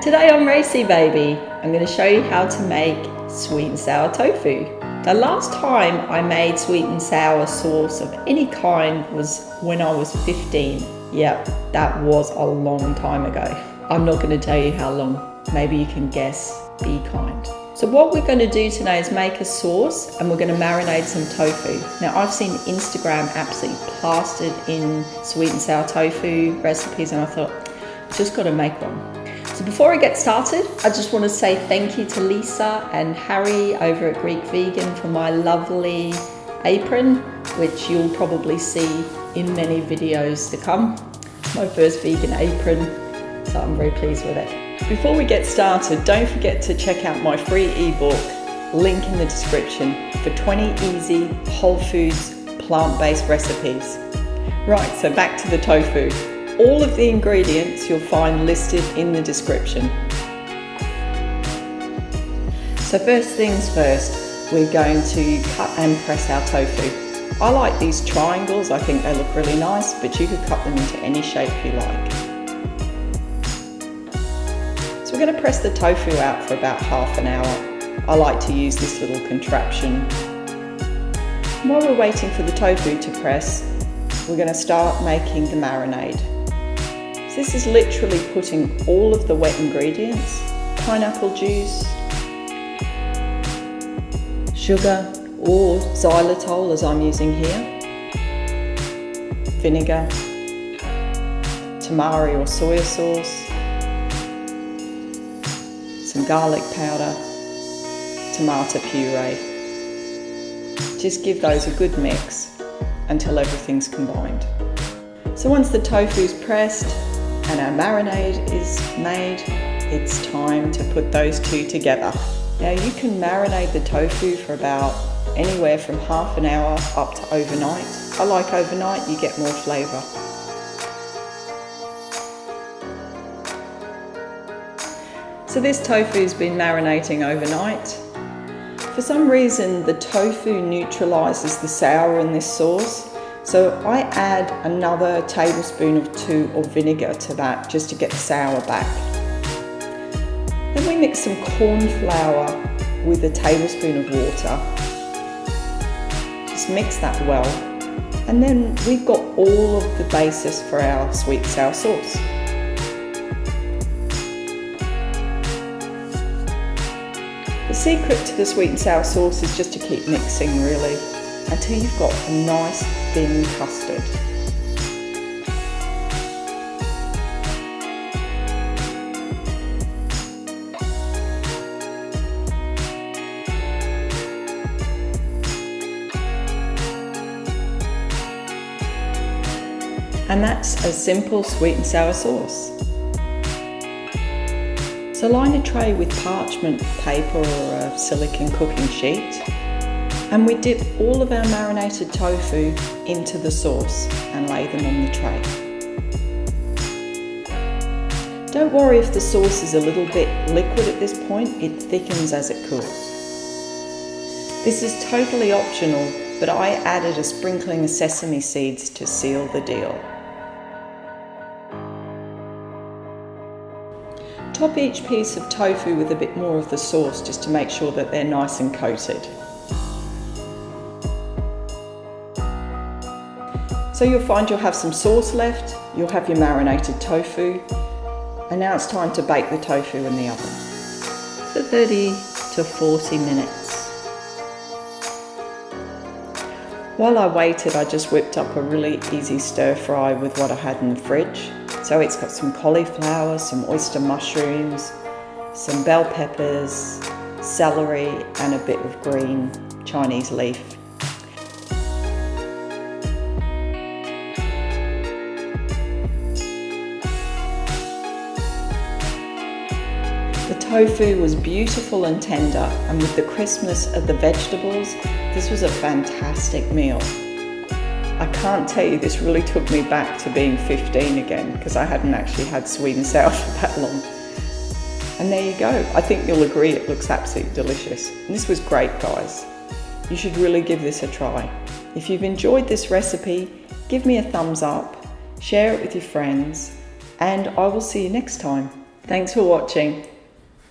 Today on Racy Baby, I'm going to show you how to make sweet and sour tofu. The last time I made sweet and sour sauce of any kind was when I was 15. Yep, that was a long time ago. I'm not going to tell you how long. Maybe you can guess. Be kind. So what we're going to do today is make a sauce and we're going to marinate some tofu. Now I've seen Instagram absolutely plastered in sweet and sour tofu recipes and I thought, just got to make one. So before I get started, I just want to say thank you to Lisa and Harry over at Greek Vegan for my lovely apron, which you'll probably see in many videos to come. It's my first vegan apron, so I'm very pleased with it. Before we get started, don't forget to check out my free ebook, link in the description, for 20 easy whole foods, plant-based recipes. Right, so back to the tofu. All of the ingredients you'll find listed in the description. So first things first, we're going to cut and press our tofu. I like these triangles, I think they look really nice, but you could cut them into any shape you like. So we're going to press the tofu out for about half an hour. I like to use this little contraption. While we're waiting for the tofu to press, we're going to start making the marinade. So this is literally putting all of the wet ingredients, pineapple juice, sugar or xylitol as I'm using here, vinegar, tamari or soy sauce, some garlic powder, tomato puree. Just give those a good mix until everything's combined. So once the tofu's pressed and our marinade is made, it's time to put those two together. Now you can marinate the tofu for about anywhere from half an hour up to overnight. I like overnight, you get more flavour. So this tofu's been marinating overnight. For some reason the tofu neutralises the sour in this sauce. So I add another tablespoon or 2 of vinegar to that just to get the sour back. Then we mix some corn flour with a tablespoon of water. Just mix that well. And then we've got all of the basis for our sweet and sour sauce. The secret to the sweet and sour sauce is just to keep mixing really, until you've got a nice thin custard. And that's a simple sweet and sour sauce. So line a tray with parchment paper or a silicone cooking sheet. And we dip all of our marinated tofu into the sauce and lay them on the tray. Don't worry if the sauce is a little bit liquid at this point, it thickens as it cools. This is totally optional, but I added a sprinkling of sesame seeds to seal the deal. Top each piece of tofu with a bit more of the sauce just to make sure that they're nice and coated. So you'll find you'll have some sauce left, you'll have your marinated tofu, and now it's time to bake the tofu in the oven for 30 to 40 minutes. While I waited, I just whipped up a really easy stir fry with what I had in the fridge. So it's got some cauliflower, some oyster mushrooms, some bell peppers, celery, and a bit of green Chinese leaf. The tofu was beautiful and tender, and with the crispness of the vegetables, this was a fantastic meal. I can't tell you, this really took me back to being 15 again, because I hadn't actually had sweet and sour for that long. And there you go. I think you'll agree it looks absolutely delicious. And this was great, guys. You should really give this a try. If you've enjoyed this recipe, give me a thumbs up, share it with your friends, and I will see you next time. Thanks for watching.